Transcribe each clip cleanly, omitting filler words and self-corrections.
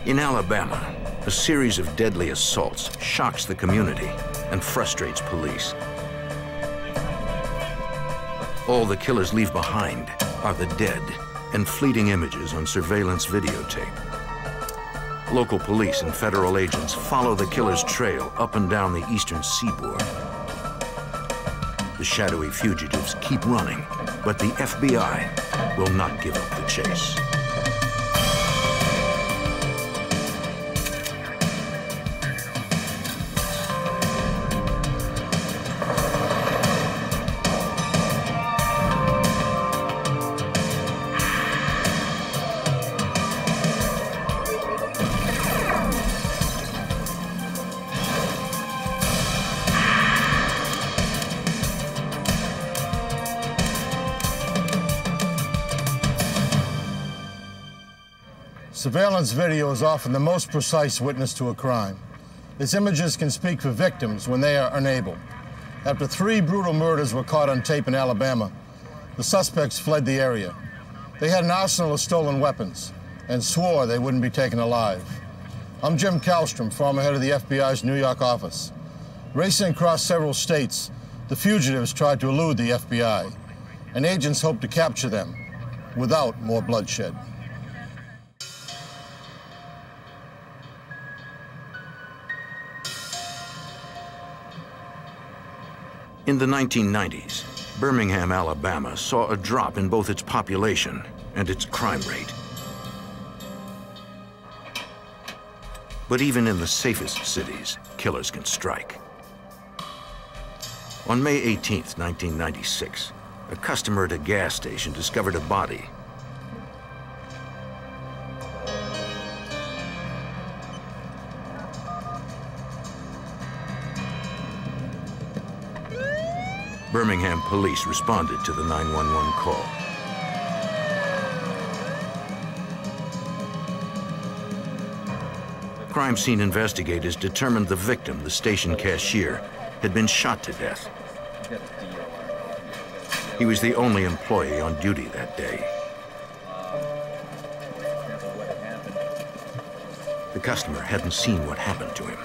In Alabama, a series of deadly assaults shocks the community and frustrates police. All the killers leave behind are the dead and fleeting images on surveillance videotape. Local police and federal agents follow the killer's trail up and down the eastern seaboard. The shadowy fugitives keep running, but the FBI will not give up the chase. Surveillance video is often the most precise witness to a crime. Its images can speak for victims when they are unable. After 3 brutal murders were caught on tape in Alabama, the suspects fled the area. They had an arsenal of stolen weapons and swore they wouldn't be taken alive. I'm Jim Kallstrom, former head of the FBI's New York office. Racing across several states, the fugitives tried to elude the FBI, and agents hoped to capture them without more bloodshed. In the 1990s, Birmingham, Alabama saw a drop in both its population and its crime rate. But even in the safest cities, killers can strike. On May 18th, 1996, a customer at a gas station discovered a body. Birmingham police responded to the 911 call. Crime scene investigators determined the victim, the station cashier, had been shot to death. He was the only employee on duty that day. The customer hadn't seen what happened to him.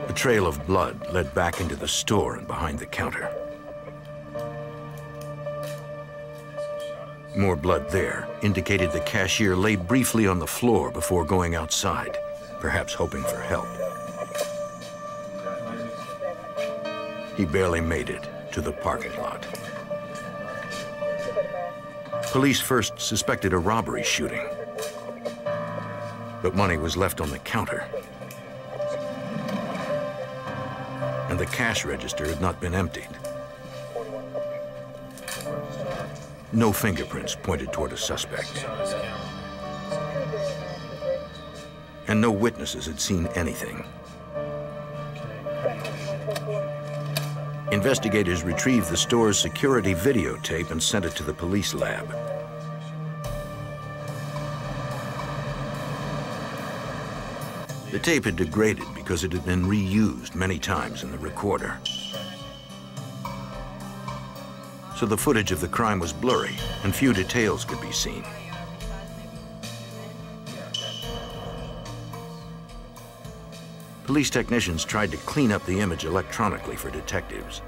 A trail of blood led back into the store and behind the counter. More blood there indicated the cashier lay briefly on the floor before going outside, perhaps hoping for help. He barely made it to the parking lot. Police first suspected a robbery shooting, but money was left on the counter, and the cash register had not been emptied. No fingerprints pointed toward a suspect, and no witnesses had seen anything. Investigators retrieved the store's security videotape and sent it to the police lab. The tape had degraded because it had been reused many times in the recorder. So the footage of the crime was blurry and few details could be seen. Police technicians tried to clean up the image electronically for detectives.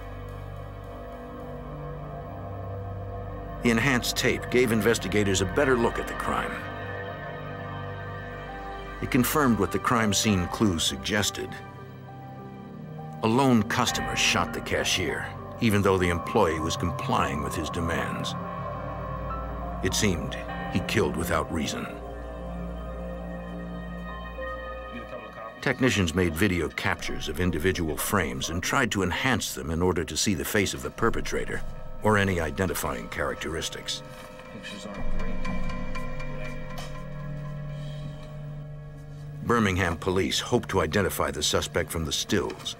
The enhanced tape gave investigators a better look at the crime. It confirmed what the crime scene clues suggested. A lone customer shot the cashier, even though the employee was complying with his demands. It seemed he killed without reason. Technicians made video captures of individual frames and tried to enhance them in order to see the face of the perpetrator or any identifying characteristics. Birmingham police hoped to identify the suspect from the stills.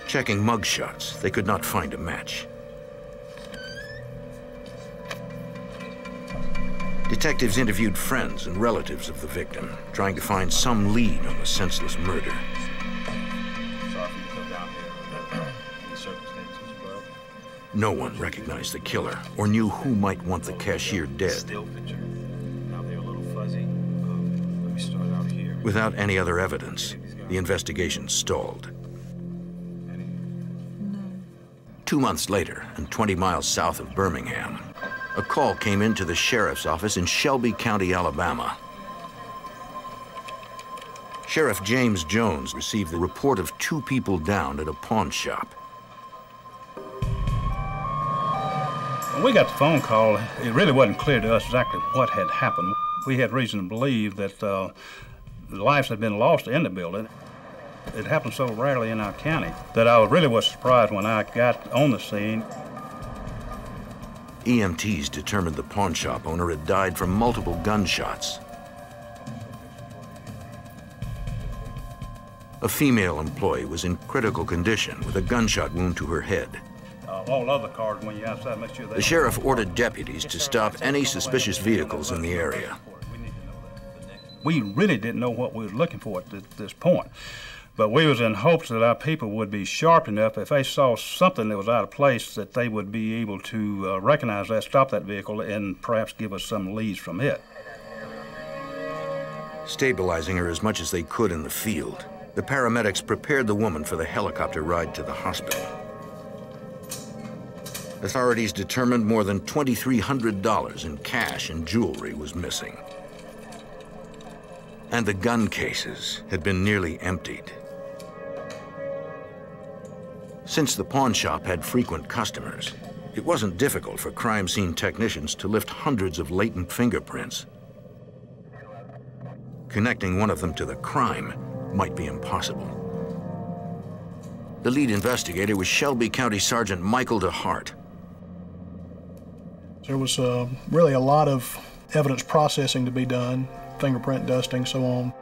Checking mugshots, they could not find a match. Detectives interviewed friends and relatives of the victim, trying to find some lead on the senseless murder. No one recognized the killer or knew who might want the cashier dead. Without any other evidence, the investigation stalled. 2 months later, and 20 miles south of Birmingham, a call came into the sheriff's office in Shelby County, Alabama. Sheriff James Jones received the report of 2 people downed at a pawn shop. When we got the phone call, it really wasn't clear to us exactly what had happened. We had reason to believe that lives had been lost in the building. It happened so rarely in our county that I really was surprised when I got on the scene. EMTs determined the pawn shop owner had died from multiple gunshots. A female employee was in critical condition with a gunshot wound to her head. All other cars, when you're outside, make sure they... The sheriff ordered deputies to stop any suspicious vehicles in the area. We really didn't know what we were looking for at this point. But we was in hopes that our people would be sharp enough if they saw something that was out of place that they would be able to recognize that, stop that vehicle, and perhaps give us some leads from it. Stabilizing her as much as they could in the field, the paramedics prepared the woman for the helicopter ride to the hospital. Authorities determined more than $2,300 in cash and jewelry was missing. And the gun cases had been nearly emptied. Since the pawn shop had frequent customers, it wasn't difficult for crime scene technicians to lift hundreds of latent fingerprints. Connecting one of them to the crime might be impossible. The lead investigator was Shelby County Sergeant Michael DeHart. There was really a lot of evidence processing to be done, fingerprint dusting, so on,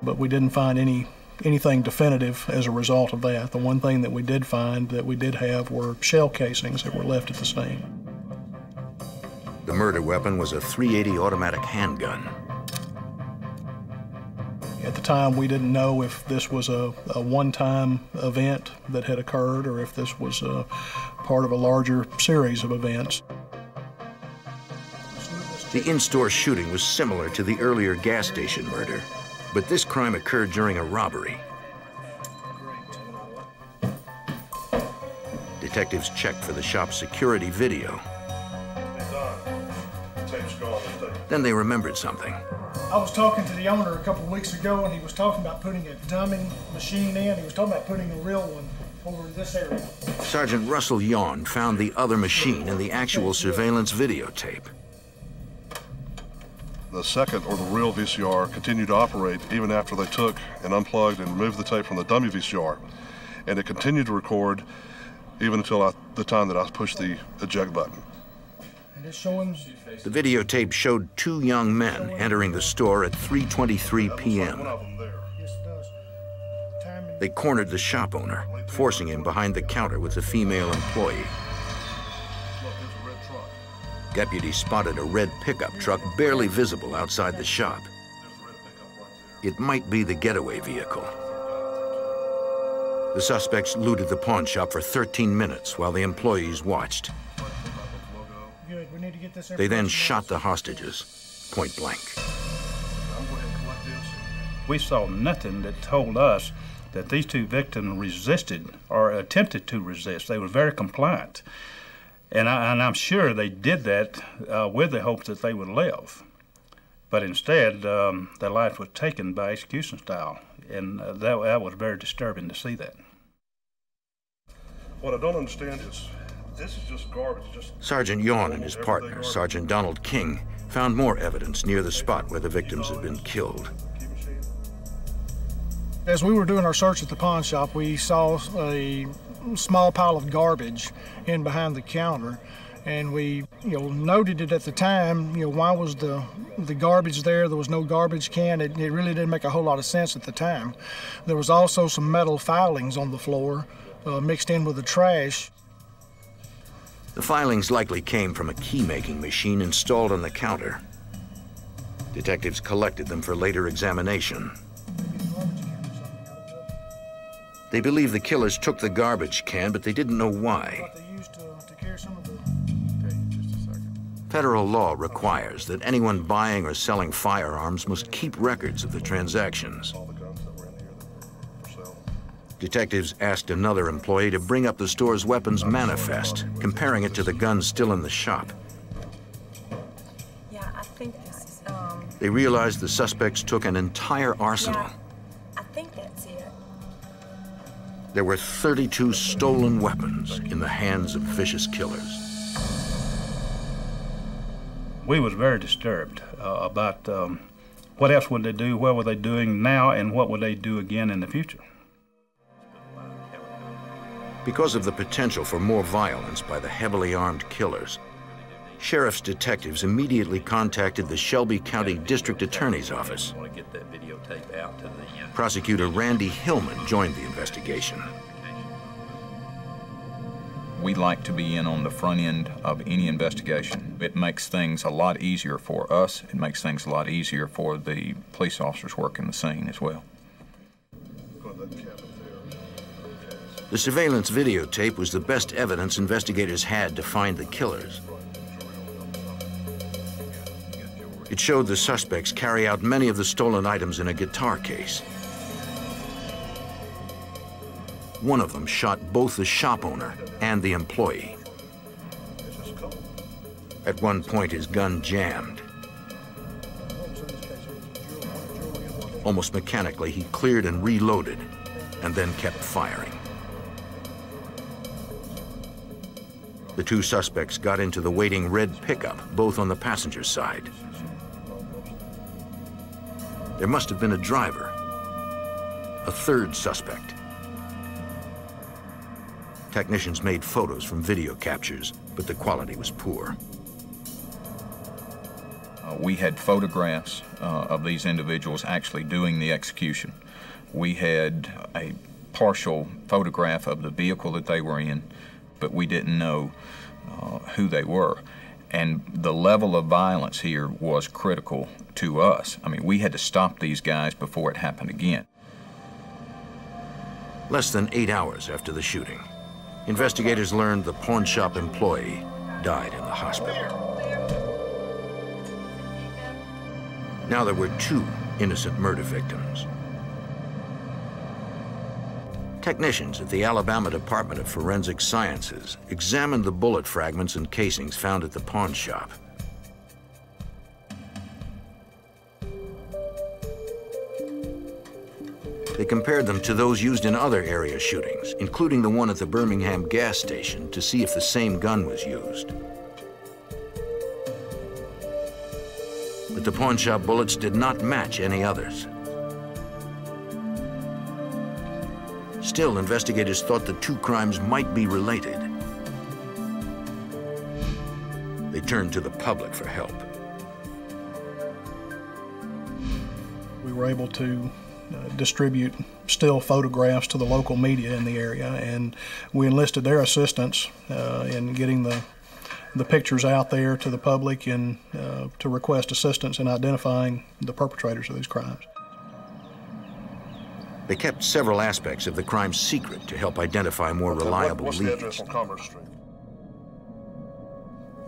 but we didn't find anything definitive as a result of that. The one thing that we did find that we did have were shell casings that were left at the scene. The murder weapon was a .380 automatic handgun. At the time, we didn't know if this was a one-time event that had occurred or if this was a part of a larger series of events. The in-store shooting was similar to the earlier gas station murder, but this crime occurred during a robbery. Detectives checked for the shop's security video. Then they remembered something. I was talking to the owner a couple of weeks ago, and he was talking about putting a dummy machine in. He was talking about putting a real one over in this area. Sergeant Russell Yawn found the other machine in the actual surveillance videotape. The second, or the real VCR, continued to operate even after they took and unplugged and removed the tape from the dummy VCR. And it continued to record even until the time that I pushed the eject button. The videotape showed 2 young men entering the store at 3:23 p.m. They cornered the shop owner, forcing him behind the counter with the female employee. Deputies spotted a red pickup truck barely visible outside the shop. It might be the getaway vehicle. The suspects looted the pawn shop for 13 minutes while the employees watched. They then shot the hostages, point blank. We saw nothing that told us that these 2 victims resisted or attempted to resist. They were very compliant. And I'm sure they did that with the hopes that they would live. But instead, their life was taken by execution style. And that was very disturbing to see that. What I don't understand is, this is just garbage. Sergeant Yawn and his partner, Sergeant Donald King, found more evidence near the spot where the victims had been killed. As we were doing our search at the pawn shop, we saw a small pile of garbage in behind the counter, and we noted it at the time. Why was the garbage there? There was no garbage can. It really didn't make a whole lot of sense at the time. There was also some metal filings on the floor mixed in with the trash. The filings likely came from a key-making machine installed on the counter. Detectives collected them for later examination. They believe the killers took the garbage can, but they didn't know why. here's some of the... Okay, just a second. Federal law requires that anyone buying or selling firearms must keep records of the transactions. All the guns that were in here that were for sale. Detectives asked another employee to bring up the store's weapons manifest, comparing it to the guns still in the shop. Yeah, I think this is, They realized the suspects took an entire arsenal. yeah, I think that's it. There were 32 stolen weapons in the hands of vicious killers. We was very disturbed about what else would they do, what were they doing now, and what would they do again in the future. Because of the potential for more violence by the heavily armed killers, sheriff's detectives immediately contacted the Shelby County District Attorney's Office. Prosecutor Randy Hillman joined the investigation. We like to be in on the front end of any investigation. It makes things a lot easier for us. It makes things a lot easier for the police officers working the scene as well. The surveillance videotape was the best evidence investigators had to find the killers. It showed the suspects carry out many of the stolen items in a guitar case. One of them shot both the shop owner and the employee. At one point, his gun jammed. Almost mechanically, he cleared and reloaded, and then kept firing. The two suspects got into the waiting red pickup, both on the passenger side. There must have been a driver, a third suspect. Technicians made photos from video captures, but the quality was poor. We had photographs of these individuals actually doing the execution. We had a partial photograph of the vehicle that they were in, but we didn't know who they were. And the level of violence here was critical to us. I mean, we had to stop these guys before it happened again. Less than 8 hours after the shooting, investigators learned the pawn shop employee died in the hospital. Now there were 2 innocent murder victims. Technicians at the Alabama Department of Forensic Sciences examined the bullet fragments and casings found at the pawn shop. They compared them to those used in other area shootings, including the one at the Birmingham gas station, to see if the same gun was used. But the pawn shop bullets did not match any others. Still, investigators thought the 2 crimes might be related. They turned to the public for help. We were able to distribute still photographs to the local media in the area, and we enlisted their assistance in getting the pictures out there to the public and to request assistance in identifying the perpetrators of these crimes. They kept several aspects of the crime secret to help identify more reliable What's leads. the address on Commerce Street?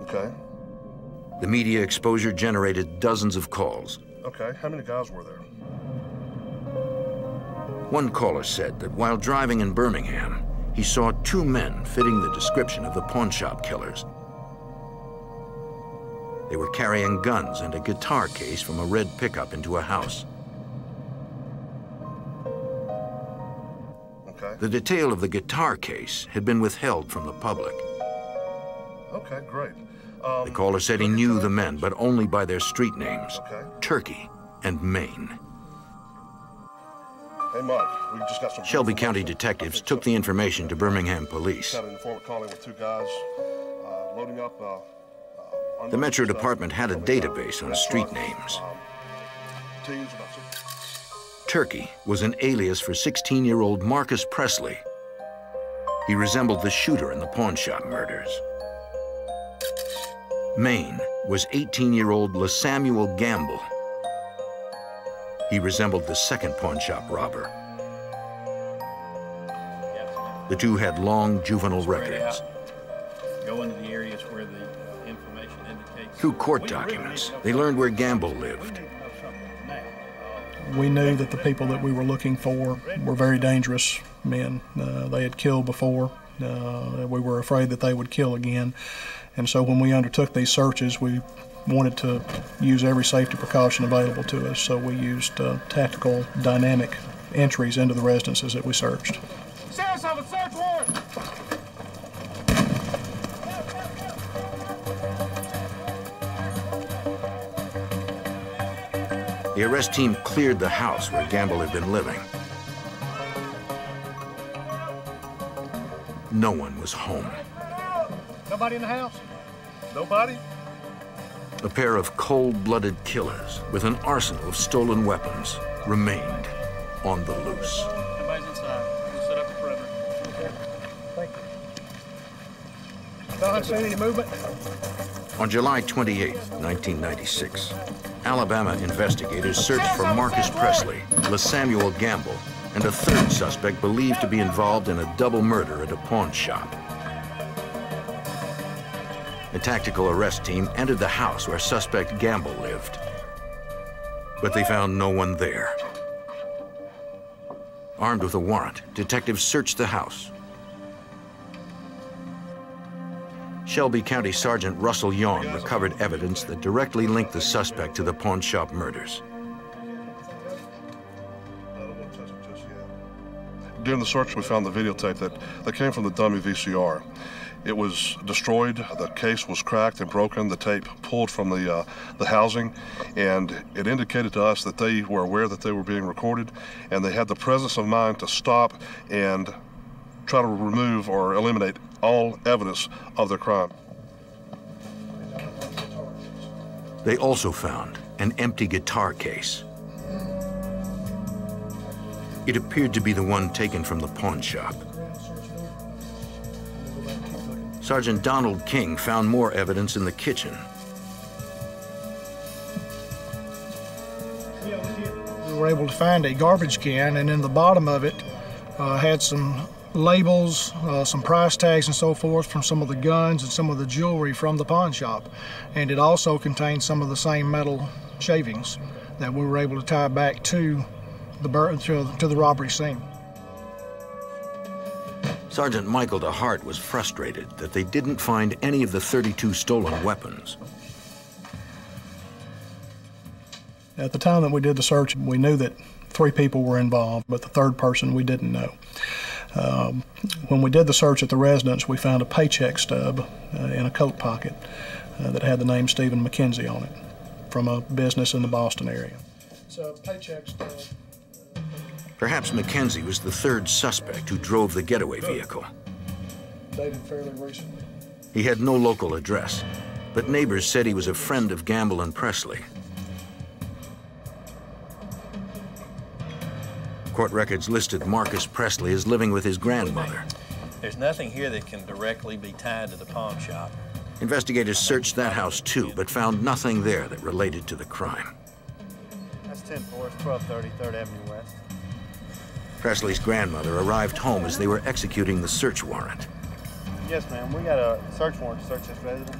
Okay. The media exposure generated dozens of calls. Okay. How many guys were there? One caller said that while driving in Birmingham, he saw 2 men fitting the description of the pawn shop killers. They were carrying guns and a guitar case from a red pickup into a house. Okay. The detail of the guitar case had been withheld from the public. Okay, great. The caller said he knew the men, but only by their street names, Okay. Turkey and Maine. Hey, Mike, we just got some... Shelby County detectives took the information to Birmingham police. Got an informant calling with 2 guys loading up... The Metro Department had a database on street names. Teens about 6. Turkey was an alias for 16-year-old Marcus Presley. He resembled the shooter in the pawn shop murders. Maine was 18-year-old LaSamuel Gamble. He resembled the second pawn shop robber. The 2 had long juvenile records. go into the areas where the information indicates. Through court documents, they learned where Gamble lived. We knew that the people that we were looking for were very dangerous men. They had killed before. We were afraid that they would kill again. And so when we undertook these searches, we wanted to use every safety precaution available to us. So we used tactical, dynamic entries into the residences that we searched. Sheriff's have a search warrant! The arrest team cleared the house where Gamble had been living. No one was home. Nobody in the house? Nobody? A pair of cold-blooded killers with an arsenal of stolen weapons remained on the loose. Everybody's inside. We'll set up a perimeter. Okay. Thank you. Don't have seen any movement? On July 28, 1996, Alabama investigators searched for Marcus Presley, LaSamuel Gamble, and a third suspect believed to be involved in a double murder at a pawn shop. A tactical arrest team entered the house where suspect Gamble lived, but they found no one there. Armed with a warrant, detectives searched the house. Shelby County Sergeant Russell Yawn recovered evidence that directly linked the suspect to the pawn shop murders. During the search, we found the videotape that came from the dummy VCR. It was destroyed, the case was cracked and broken, the tape pulled from the housing, and it indicated to us that they were aware that they were being recorded, and they had the presence of mind to stop and try to remove or eliminate all evidence of their crime. They also found an empty guitar case. It appeared to be the one taken from the pawn shop. Sergeant Donald King found more evidence in the kitchen. We were able to find a garbage can, and in the bottom of it had some labels, some price tags and so forth from some of the guns and some of the jewelry from the pawn shop. And it also contained some of the same metal shavings that we were able to tie back to the robbery scene. Sergeant Michael DeHart was frustrated that they didn't find any of the 32 stolen weapons. At the time that we did the search, we knew that 3 people were involved, but the third person we didn't know. When we did the search at the residence, we found a paycheck stub in a coat pocket that had the name Stephen McKenzie on it from a business in the Boston area. So paycheck stub. Perhaps McKenzie was the third suspect who drove the getaway vehicle. Dated fairly recently. He had no local address, but neighbors said he was a friend of Gamble and Presley. Court records listed Marcus Presley as living with his grandmother. There's nothing here that can directly be tied to the pawn shop. Investigators searched that house too, but found nothing there that related to the crime. That's 10-4, it's 1230 3rd Avenue West. Presley's grandmother arrived home as they were executing the search warrant. Yes, ma'am. We got a search warrant to search this residence.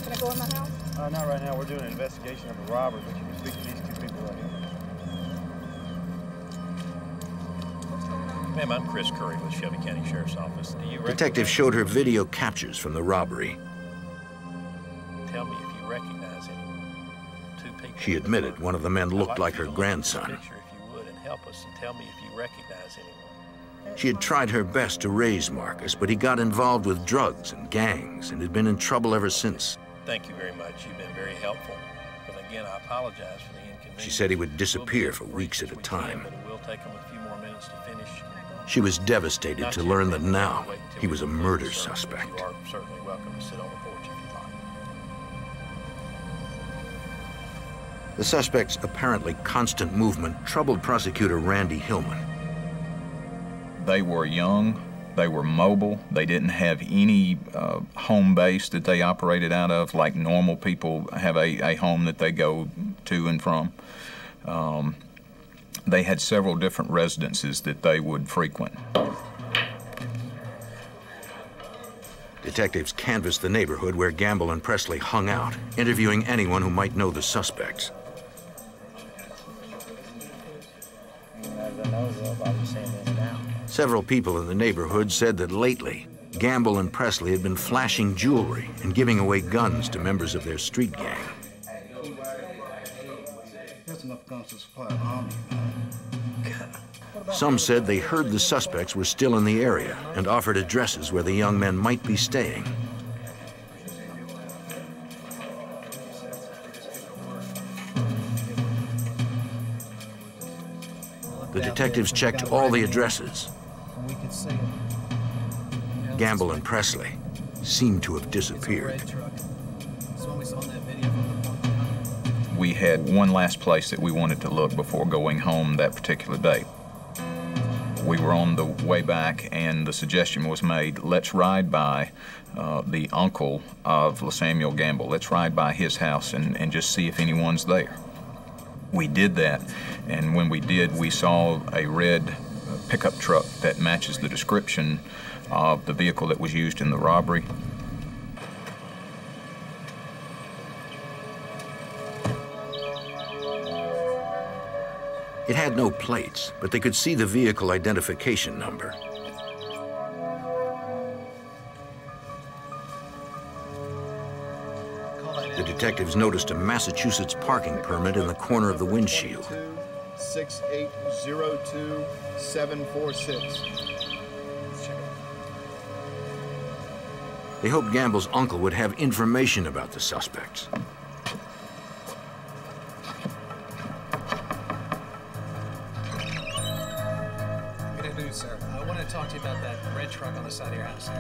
Can I go in my house? Not right now. We're doing an investigation of a robbery, but you can speak to these 2 people right here. Ma'am, I'm Chris Curry with Shelby County Sheriff's Office. Do you Detectives showed her video captures from the robbery. Tell me if you recognize anyone. 2 people. She admitted one of the men looked like her grandson. Picture, if you would, and help us and tell me if you recognize anyone. She had tried her best to raise Marcus, but he got involved with drugs and gangs and had been in trouble ever since. Thank you very much. You've been very helpful. But again, I apologize for the inconvenience. She said he would disappear for weeks at a time. But it will take him a few more minutes to finish. She was devastated to learn that now he was a murder suspect. You are certainly welcome to sit on the porch if you'd like. The suspect's apparently constant movement troubled prosecutor Randy Hillman. They were young, they were mobile, they didn't have any home base that they operated out of like normal people have a home that they go to and from. They had several different residences that they would frequent. Detectives canvassed the neighborhood where Gamble and Presley hung out, interviewing anyone who might know the suspects. Several people in the neighborhood said that lately, Gamble and Presley had been flashing jewelry and giving away guns to members of their street gang. Some said they heard the suspects were still in the area and offered addresses where the young men might be staying. The detectives checked all the addresses. Gamble and Presley seemed to have disappeared. We had one last place that we wanted to look before going home that particular day. We were on the way back, and the suggestion was made, let's ride by the uncle of LaSamuel Gamble. Let's ride by his house and just see if anyone's there. We did that, and when we did, we saw a red pickup truck that matches the description of the vehicle that was used in the robbery. It had no plates, but they could see the vehicle identification number. The detectives noticed a Massachusetts parking permit in the corner of the windshield. 6802746. They hoped Gamble's uncle would have information about the suspects. Sir, I want to talk to you about that red truck on the side of your house.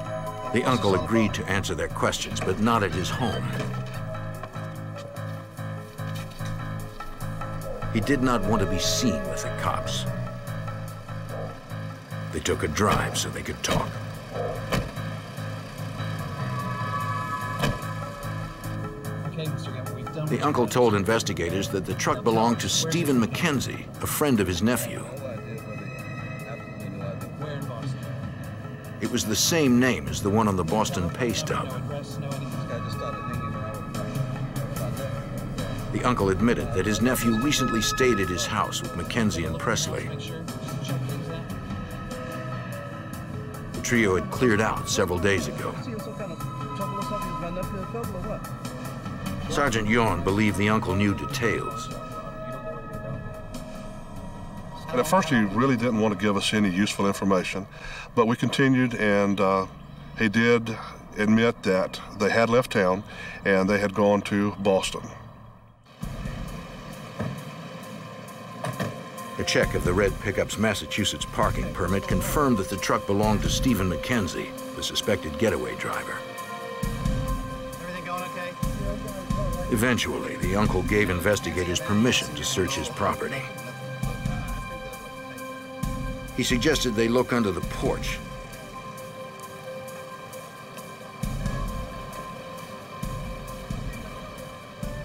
The uncle agreed to answer their questions, but not at his home. He did not want to be seen with the cops. They took a drive so they could talk. Okay, Mr. Gamble, we've done. The uncle told investigators that the truck belonged to Stephen McKenzie, a friend of his nephew. It was the same name as the one on the Boston pay stub. The uncle admitted that his nephew recently stayed at his house with Mackenzie and Presley. The trio had cleared out several days ago. Sergeant Yawn believed the uncle knew details. And at first he really didn't want to give us any useful information, but we continued, and he did admit that they had left town and they had gone to Boston. A check of the red pickup's Massachusetts parking permit confirmed that the truck belonged to Stephen McKenzie, the suspected getaway driver. Everything going okay? Eventually, the uncle gave investigators permission to search his property. He suggested they look under the porch.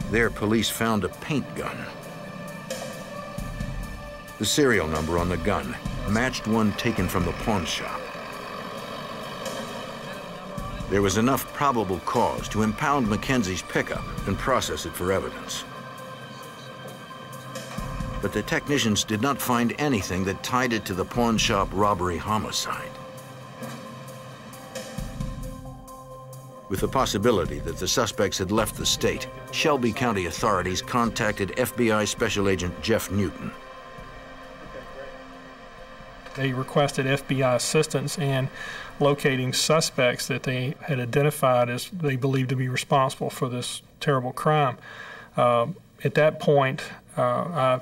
There, police found a paint gun. The serial number on the gun matched one taken from the pawn shop. There was enough probable cause to impound Mackenzie's pickup and process it for evidence. But the technicians did not find anything that tied it to the pawn shop robbery homicide. With the possibility that the suspects had left the state, Shelby County authorities contacted FBI Special Agent Jeff Newton. They requested FBI assistance in locating suspects that they had identified as they believed to be responsible for this terrible crime. At that point, I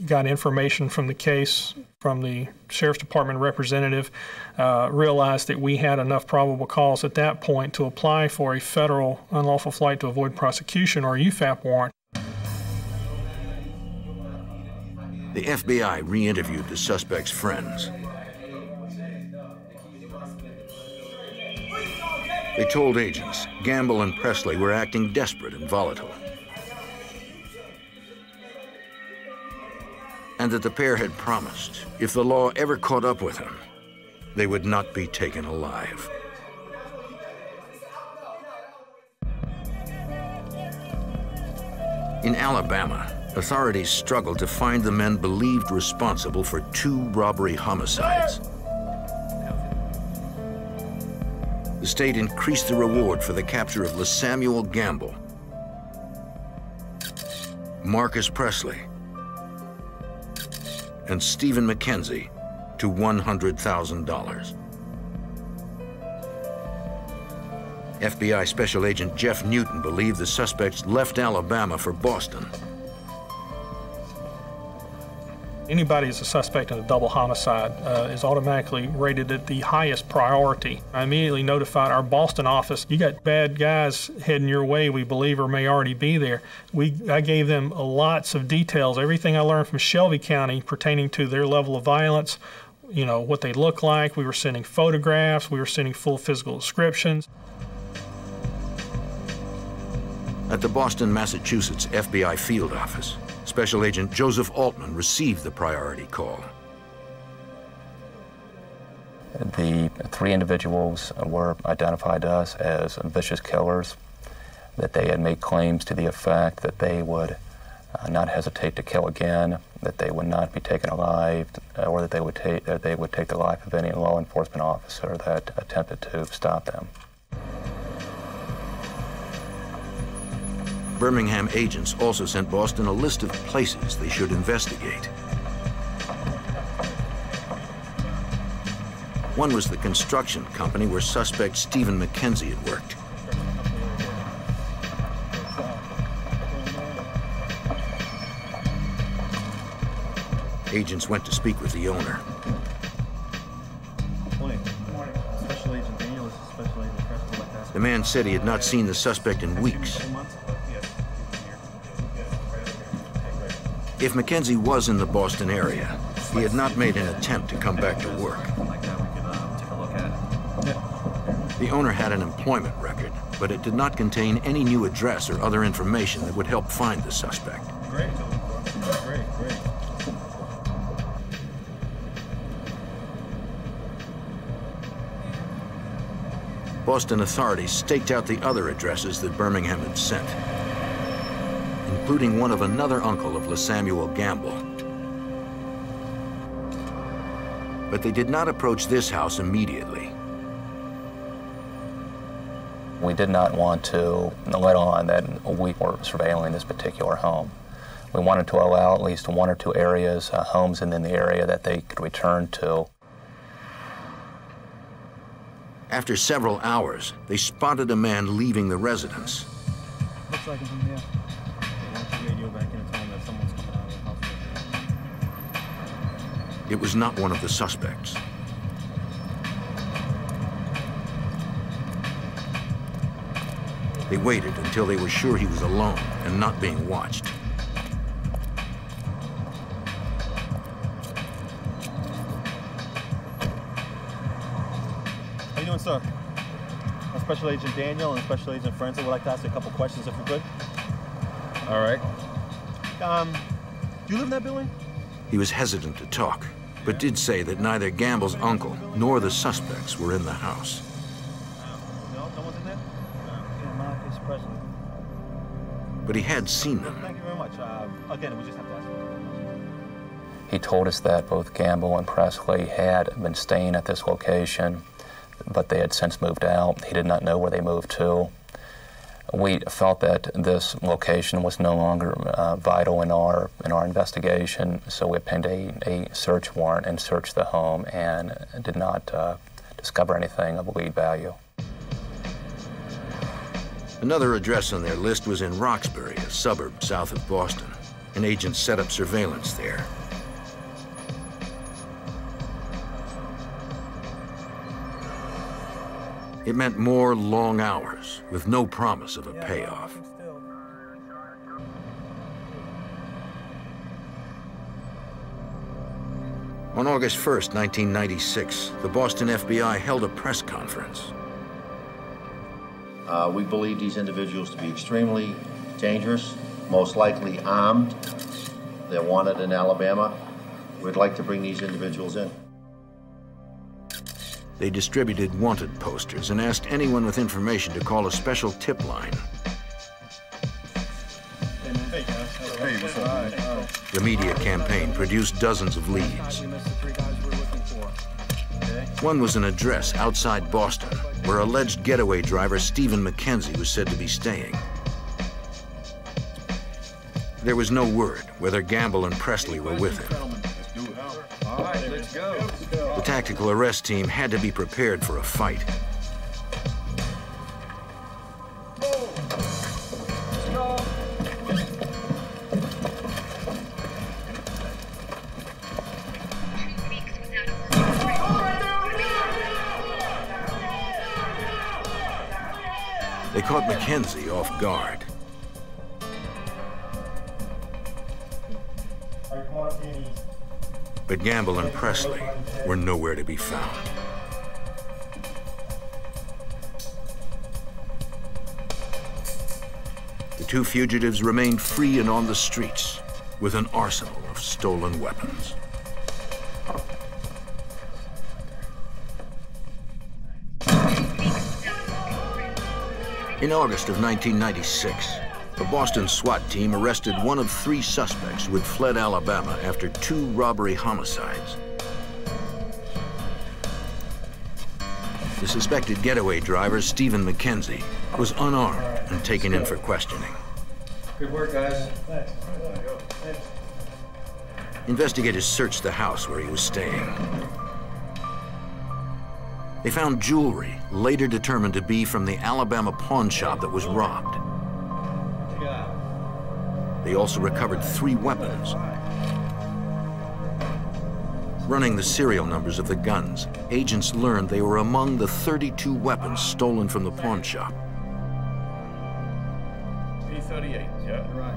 got information from the case from the Sheriff's Department representative, realized that we had enough probable cause at that point to apply for a federal unlawful flight to avoid prosecution, or UFAP warrant. The FBI re-interviewed the suspect's friends. They told agents Gamble and Presley were acting desperate and volatile, and that the pair had promised, if the law ever caught up with them, they would not be taken alive. In Alabama, authorities struggled to find the men believed responsible for 2 robbery homicides. The state increased the reward for the capture of LeSamuel Gamble, Marcus Presley, and Stephen McKenzie to $100,000. FBI Special Agent Jeff Newton believed the suspects left Alabama for Boston. Anybody that's a suspect in a double homicide is automatically rated at the highest priority. I immediately notified our Boston office, you got bad guys heading your way, we believe, or may already be there. I gave them lots of details, everything I learned from Shelby County pertaining to their level of violence, you know, what they look like. We were sending photographs, we were sending full physical descriptions. At the Boston, Massachusetts FBI field office, Special Agent Joseph Altman received the priority call. The 3 individuals were identified to us as vicious killers, that they had made claims to the effect that they would not hesitate to kill again, that they would not be taken alive, or that they would take the life of any law enforcement officer that attempted to stop them. Birmingham agents also sent Boston a list of places they should investigate. One was the construction company where suspect Stephen McKenzie had worked. Agents went to speak with the owner. The man said he had not seen the suspect in weeks. If McKenzie was in the Boston area, he had not made an attempt to come back to work. The owner had an employment record, but it did not contain any new address or other information that would help find the suspect. Great. Boston authorities staked out the other addresses that Birmingham had sent, including one of another uncle of LeSamuel Gamble. But they did not approach this house immediately. We did not want to let on that we were surveilling this particular home. We wanted to allow at least 1 or 2 areas, homes in the area that they could return to. After several hours, they spotted a man leaving the residence. Looks like it's in here. They want the radio back in and tell them that someone's coming out of the house. It was not one of the suspects. They waited until they were sure he was alone and not being watched. How you doing, sir? I'm Special Agent Daniel and Special Agent Frenzel would like to ask you a couple questions if we could. All right. Do you live in that building? He was hesitant to talk, but did say that neither Gamble's uncle nor the suspects were in the house. No? No one's in there? Yeah, Marcus Presley. But he had seen them. Thank you very much. Again, we just have to ask you. He told us that both Gamble and Presley had been staying at this location, but they had since moved out. He did not know where they moved to. We felt that this location was no longer vital in our investigation, so we obtained a search warrant and searched the home and did not discover anything of lead value. Another address on their list was in Roxbury, a suburb south of Boston. An agent set up surveillance there. It meant more long hours with no promise of a payoff. On August 1st, 1996, the Boston FBI held a press conference. We believe these individuals to be extremely dangerous, most likely armed. They're wanted in Alabama. We'd like to bring these individuals in. They distributed wanted posters and asked anyone with information to call a special tip line. Hey, The media campaign produced dozens of leads. One was an address outside Boston where alleged getaway driver Stephen McKenzie was said to be staying. There was no word whether Gamble and Presley were with him. All right, let's go. The tactical arrest team had to be prepared for a fight. They caught McKenzie off guard. But Gamble and Presley were nowhere to be found. The two fugitives remained free and on the streets with an arsenal of stolen weapons. In August of 1996, the Boston SWAT team arrested one of 3 suspects who had fled Alabama after 2 robbery homicides. The suspected getaway driver, Stephen McKenzie, was unarmed and taken in for questioning. Good work, guys. Thanks. Investigators searched the house where he was staying. They found jewelry, later determined to be from the Alabama pawn shop that was robbed. They also recovered 3 weapons. Running the serial numbers of the guns, agents learned they were among the 32 weapons stolen from the pawn shop.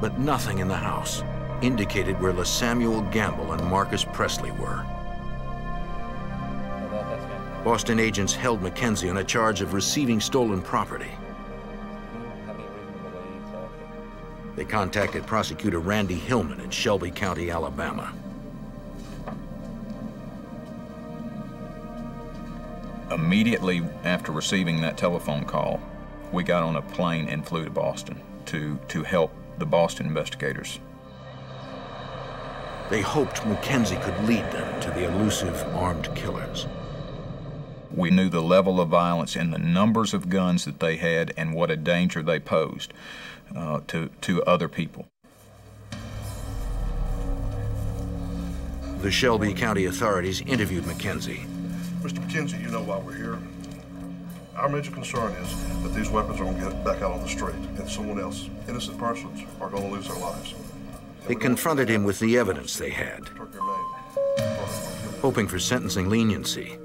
But nothing in the house indicated where LaSamuel Gamble and Marcus Presley were. Boston agents held McKenzie on a charge of receiving stolen property. They contacted prosecutor Randy Hillman in Shelby County, Alabama. Immediately after receiving that telephone call, we got on a plane and flew to Boston to help the Boston investigators. They hoped McKenzie could lead them to the elusive armed killers. We knew the level of violence and the numbers of guns that they had and what a danger they posed to other people. The Shelby County authorities interviewed McKenzie. Mr. McKenzie, you know why we're here. Our major concern is that these weapons are going to get back out on the street, and someone else, innocent persons, are going to lose their lives. They confronted him with the evidence they had. Hoping for sentencing leniency,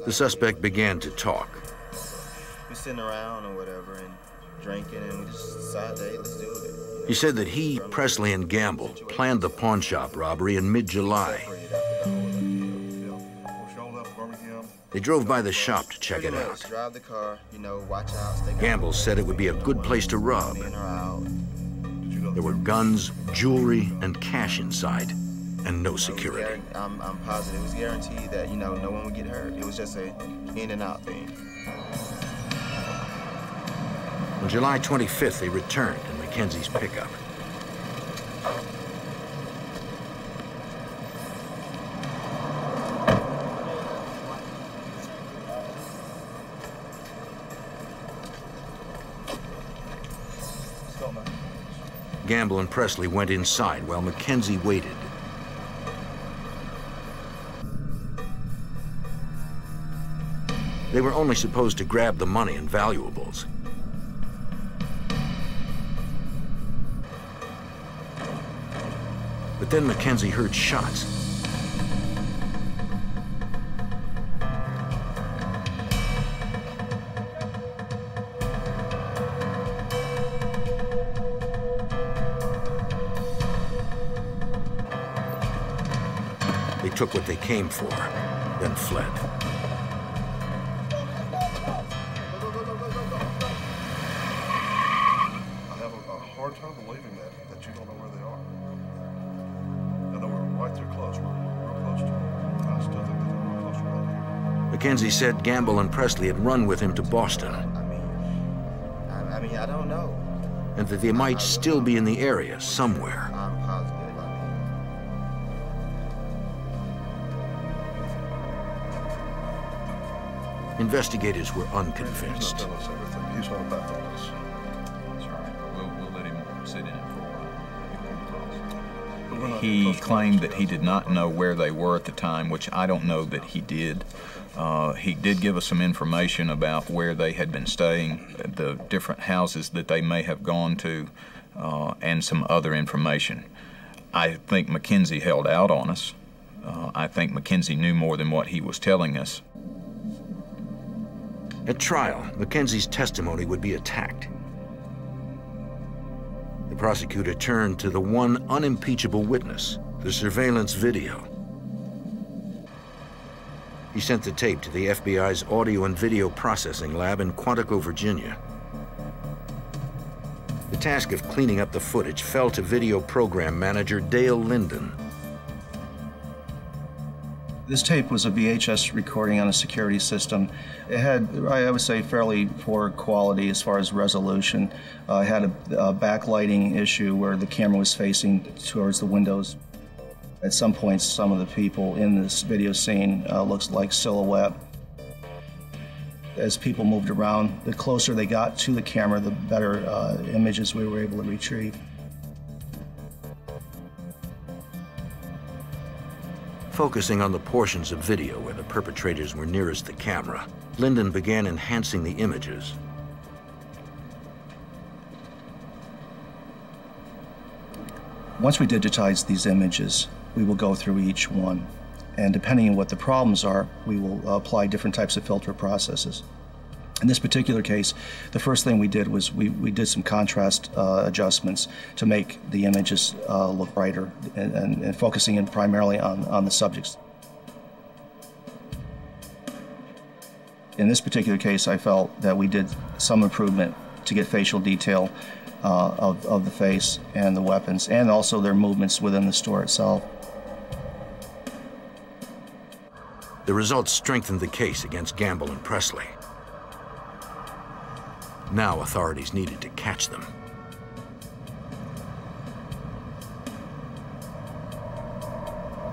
the suspect began to talk. We're sitting around or whatever and drinking, and we just decided, hey, let's do it. He said that he, Presley, and Gamble planned the pawn shop robbery in mid-July. They drove by the shop to check it out. Drive the car, you know, watch out. Gamble said it would be a good place to rob. There were guns, jewelry, and cash inside, and no security. I'm positive. It was guaranteed that, you know, no one would get hurt. It was just a in and out thing. On July 25th, they returned in McKenzie's pickup. Gamble and Presley went inside while McKenzie waited. They were only supposed to grab the money and valuables. But then McKenzie heard shots. They took what they came for, then fled. I have a hard time believing that you don't know where they are. I know we're right there close. We're real close to them. I still think that they're real close around here. McKenzie said Gamble and Presley had run with him to Boston. I mean, I don't know. and that they might still be in the area somewhere. I'm positive about that. Investigators were unconvinced. He's not telling us everything. He's holding back on us. That's right. We'll let him sit in it for a while. But He claimed that he did not know where they were at the time, which I don't know that he did. He did give us some information about where they had been staying, the different houses that they may have gone to, and some other information. I think Mackenzie held out on us. I think Mackenzie knew more than what he was telling us. At trial, Mackenzie's testimony would be attacked. The prosecutor turned to the one unimpeachable witness, the surveillance video. He sent the tape to the FBI's audio and video processing lab in Quantico, Virginia. The task of cleaning up the footage fell to video program manager Dale Linden. This tape was a VHS recording on a security system. It had, I would say, fairly poor quality as far as resolution. It had a backlighting issue where the camera was facing towards the windows. At some points, some of the people in this video scene looks like silhouette. As people moved around, the closer they got to the camera, the better images we were able to retrieve. Focusing on the portions of video where the perpetrators were nearest the camera, Linden began enhancing the images. Once we digitize these images, we will go through each one. And depending on what the problems are, we will apply different types of filter processes. In this particular case, the first thing we did was we did some contrast adjustments to make the images look brighter and focusing in primarily on the subjects. In this particular case, I felt that we did some improvement to get facial detail of the face and the weapons, and also their movements within the store itself. The results strengthened the case against Gamble and Presley. Now authorities needed to catch them.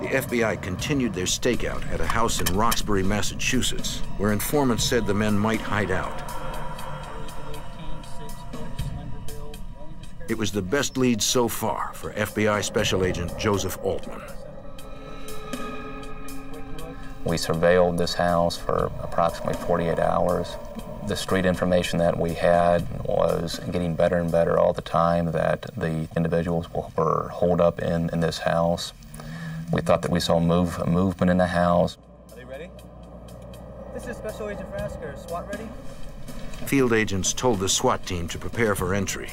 The FBI continued their stakeout at a house in Roxbury, Massachusetts, where informants said the men might hide out. It was the best lead so far for FBI Special Agent Joseph Altman. We surveilled this house for approximately 48 hours. The street information that we had was getting better and better all the time, that the individuals were holed up in this house. We thought that we saw movement in the house. Are they ready? This is Special Agent Frasker. SWAT ready? Field agents told the SWAT team to prepare for entry.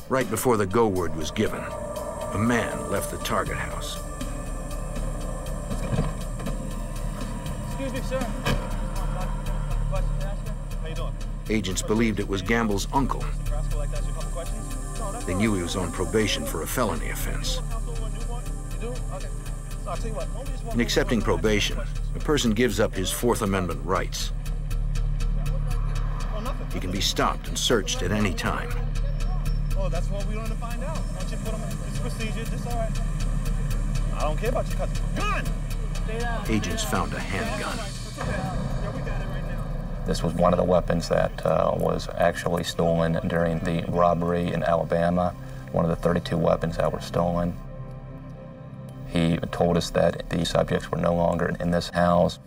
Right before the go word was given, a man left the target house. Excuse me, sir. How you doing? Agents believed it was Gamble's uncle. They knew he was on probation for a felony offense. In accepting probation, a person gives up his Fourth Amendment rights. He can be stopped and searched at any time. Oh, that's what we wanted to find out. Once you put them in this procedure, that's all right. I don't care about your cousin. Gun! Agents found a handgun. This was one of the weapons that was actually stolen during the robbery in Alabama, one of the 32 weapons that were stolen. He told us that the subjects were no longer in this house.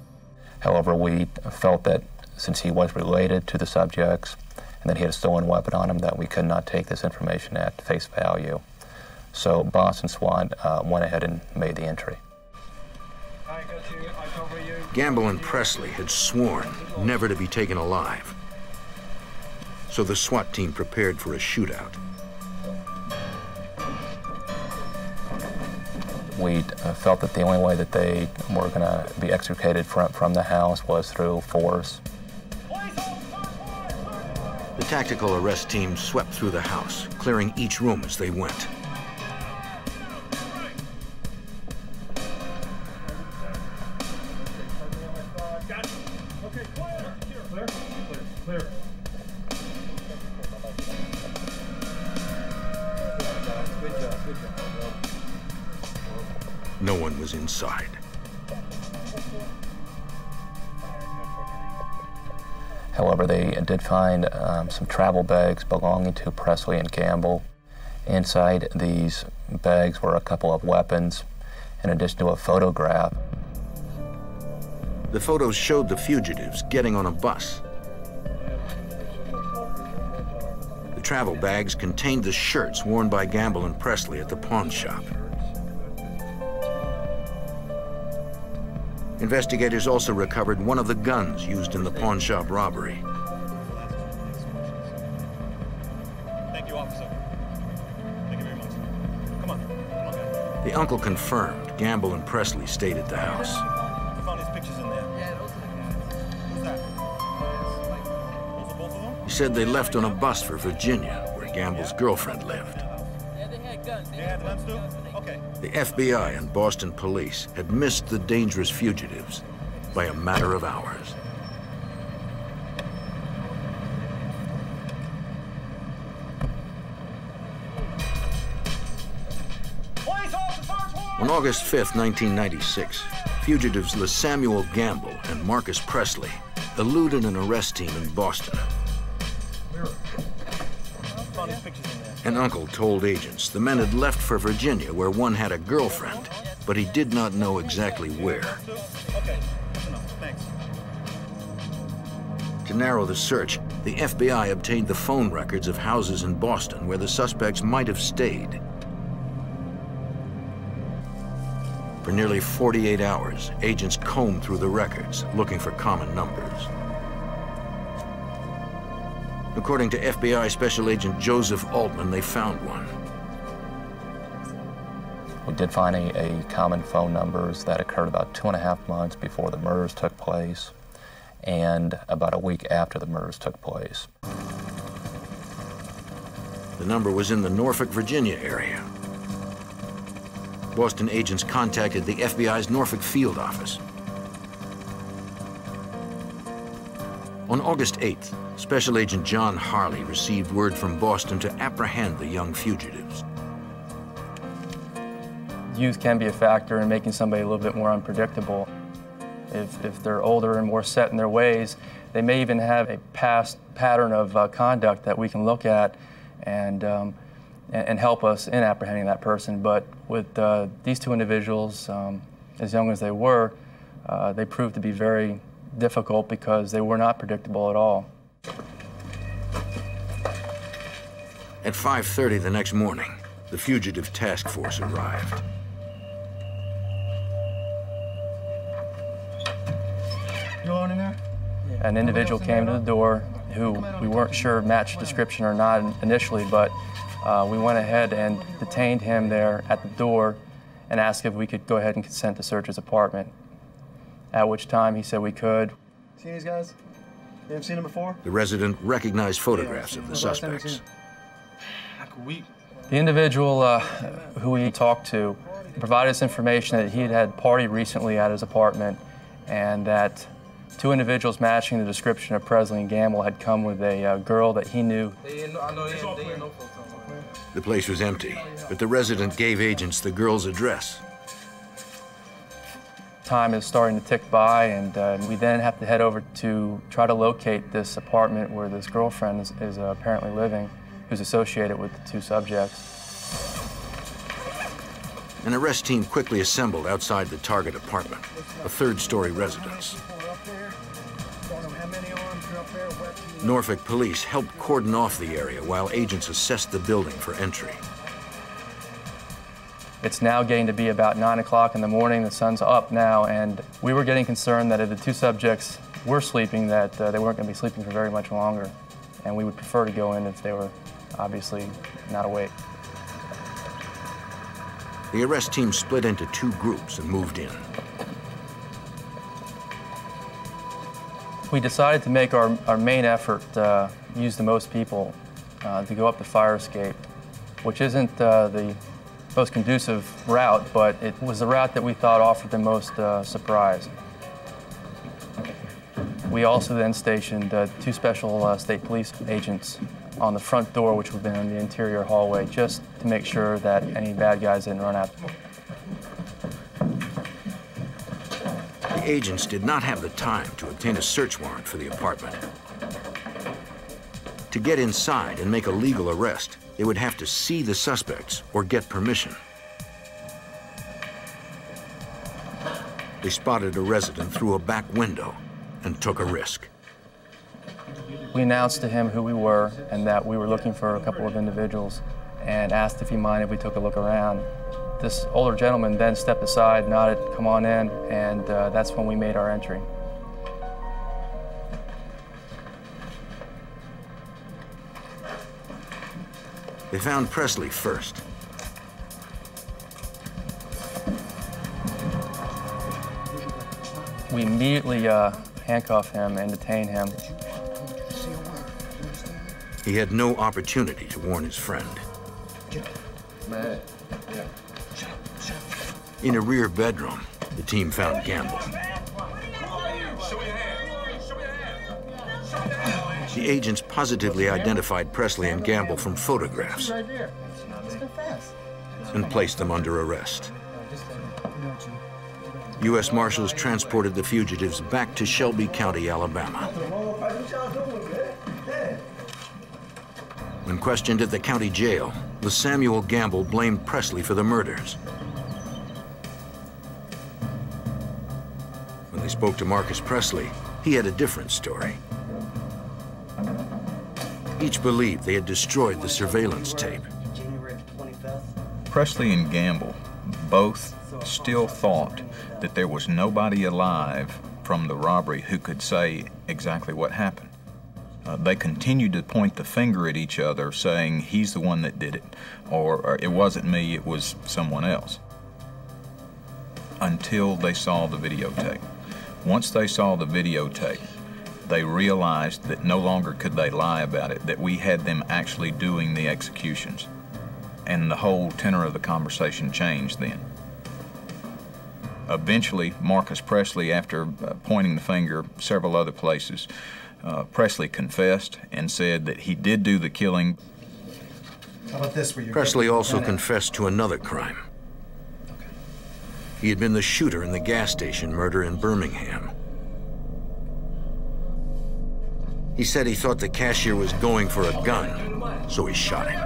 However, we felt that since he was related to the subjects and that he had a stolen weapon on him, that we could not take this information at face value. So Boston SWAT went ahead and made the entry. Gamble and Presley had sworn never to be taken alive. So the SWAT team prepared for a shootout. We felt that the only way that they were going to be extricated from the house was through force. The tactical arrest team swept through the house, clearing each room as they went. Good job, good job. No one was inside. However, they did find some travel bags belonging to Presley and Gamble. Inside these bags were a couple of weapons, in addition to a photograph. The photos showed the fugitives getting on a bus. The travel bags contained the shirts worn by Gamble and Presley at the pawn shop. Investigators also recovered one of the guns used in the pawn shop robbery. Thank you, officer. Thank you very much. Come on, guys. The uncle confirmed Gamble and Presley stayed at the house. You found these pictures in there? Yeah, those are the guys. Who's that? Those are both of them? He said they left on a bus for Virginia, where Gamble's girlfriend lived. Yeah, they had guns. They had guns too? Okay. The FBI and Boston police had missed the dangerous fugitives by a matter of hours. On August 5th, 1996, fugitives LeSamuel Gamble and Marcus Presley eluded an arrest team in Boston. An uncle told agents the men had left for Virginia, where one had a girlfriend, but he did not know exactly where. To narrow the search, the FBI obtained the phone records of houses in Boston where the suspects might have stayed. For nearly 48 hours, agents combed through the records, looking for common numbers. According to FBI Special Agent Joseph Altman, they found one. We did find a common phone numbers that occurred about 2.5 months before the murders took place and about a week after the murders took place. The number was in the Norfolk, Virginia area. Boston agents contacted the FBI's Norfolk field office. On August 8th, Special Agent John Harley received word from Boston to apprehend the young fugitives. Youth can be a factor in making somebody a little bit more unpredictable. If they're older and more set in their ways, they may even have a past pattern of conduct that we can look at and help us in apprehending that person. But with these two individuals, as young as they were, they proved to be very difficult because they were not predictable at all. At 5:30 the next morning, the fugitive task force arrived. You alone in there? An individual came to the door who we weren't sure matched description or not initially, but we went ahead and detained him there at the door and asked if we could go ahead and consent to search his apartment, at which time he said we could. Seen these guys? You ever seen them before? The resident recognized photographs of the suspects. The individual who we talked to provided us information that he had had a party recently at his apartment and that two individuals matching the description of Presley and Gamble had come with a girl that he knew. The place was empty, but the resident gave agents the girl's address. Time is starting to tick by, and we then have to head over to try to locate this apartment where this girlfriend is apparently living, who's associated with the two subjects. An arrest team quickly assembled outside the target apartment, a third-story residence. Norfolk police helped cordon off the area while agents assessed the building for entry. It's now getting to be about 9 o'clock in the morning. The sun's up now, and we were getting concerned that if the two subjects were sleeping, that they weren't going to be sleeping for very much longer, and we would prefer to go in if they were obviously not awake. The arrest team split into two groups and moved in. We decided to make our main effort use the most people to go up the fire escape, which isn't the most conducive route, but it was the route that we thought offered the most surprise. We also then stationed two special state police agents on the front door, which would have been in the interior hallway, just to make sure that any bad guys didn't run out. The agents did not have the time to obtain a search warrant for the apartment. To get inside and make a legal arrest, they would have to see the suspects or get permission. They spotted a resident through a back window and took a risk. We announced to him who we were and that we were looking for a couple of individuals and asked if he minded if we took a look around. This older gentleman then stepped aside, nodded, "Come on in," and that's when we made our entry. They found Presley first. We immediately handcuffed him and detained him. He had no opportunity to warn his friend. In a rear bedroom, the team found Gamble. The agents positively identified Presley and Gamble from photographs and placed them under arrest. U.S. Marshals transported the fugitives back to Shelby County, Alabama. When questioned at the county jail, Samuel Gamble blamed Presley for the murders. When they spoke to Marcus Presley, he had a different story. Each believed they had destroyed the surveillance tape. Presley and Gamble both still thought that there was nobody alive from the robbery who could say exactly what happened. They continued to point the finger at each other, saying, "He's the one that did it," or "It wasn't me, it was someone else," until they saw the videotape. Once they saw the videotape, they realized that no longer could they lie about it, that we had them actually doing the executions. And the whole tenor of the conversation changed then. Eventually, Marcus Presley, after pointing the finger several other places, Presley confessed and said that he did do the killing. How about this? Presley also confessed to another crime. He had been the shooter in the gas station murder in Birmingham. He said he thought the cashier was going for a gun, so he shot him.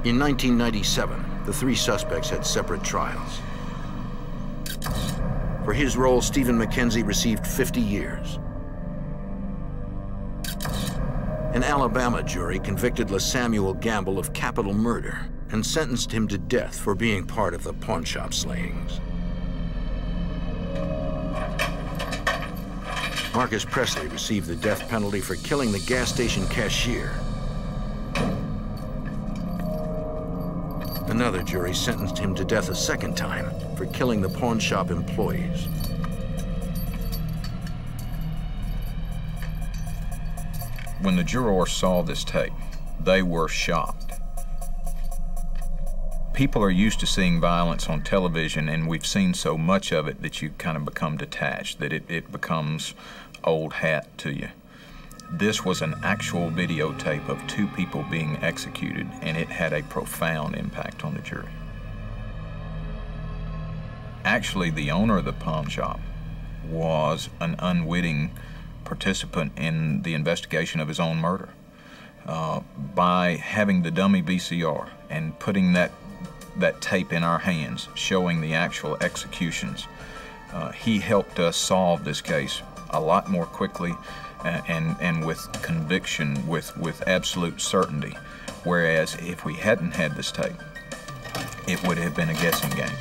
In 1997, the three suspects had separate trials. For his role, Stephen McKenzie received 50 years. An Alabama jury convicted Samuel Gamble of capital murder and sentenced him to death for being part of the pawnshop slayings. Marcus Presley received the death penalty for killing the gas station cashier. Another jury sentenced him to death a second time for killing the pawn shop employees. When the jurors saw this tape, they were shocked. People are used to seeing violence on television, and we've seen so much of it that you kind of become detached, that it becomes old hat to you. This was an actual videotape of two people being executed, and it had a profound impact on the jury. Actually, the owner of the pawn shop was an unwitting participant in the investigation of his own murder. By having the dummy VCR and putting that tape in our hands, showing the actual executions, he helped us solve this case a lot more quickly and with conviction, with absolute certainty. Whereas if we hadn't had this tape, it would have been a guessing game.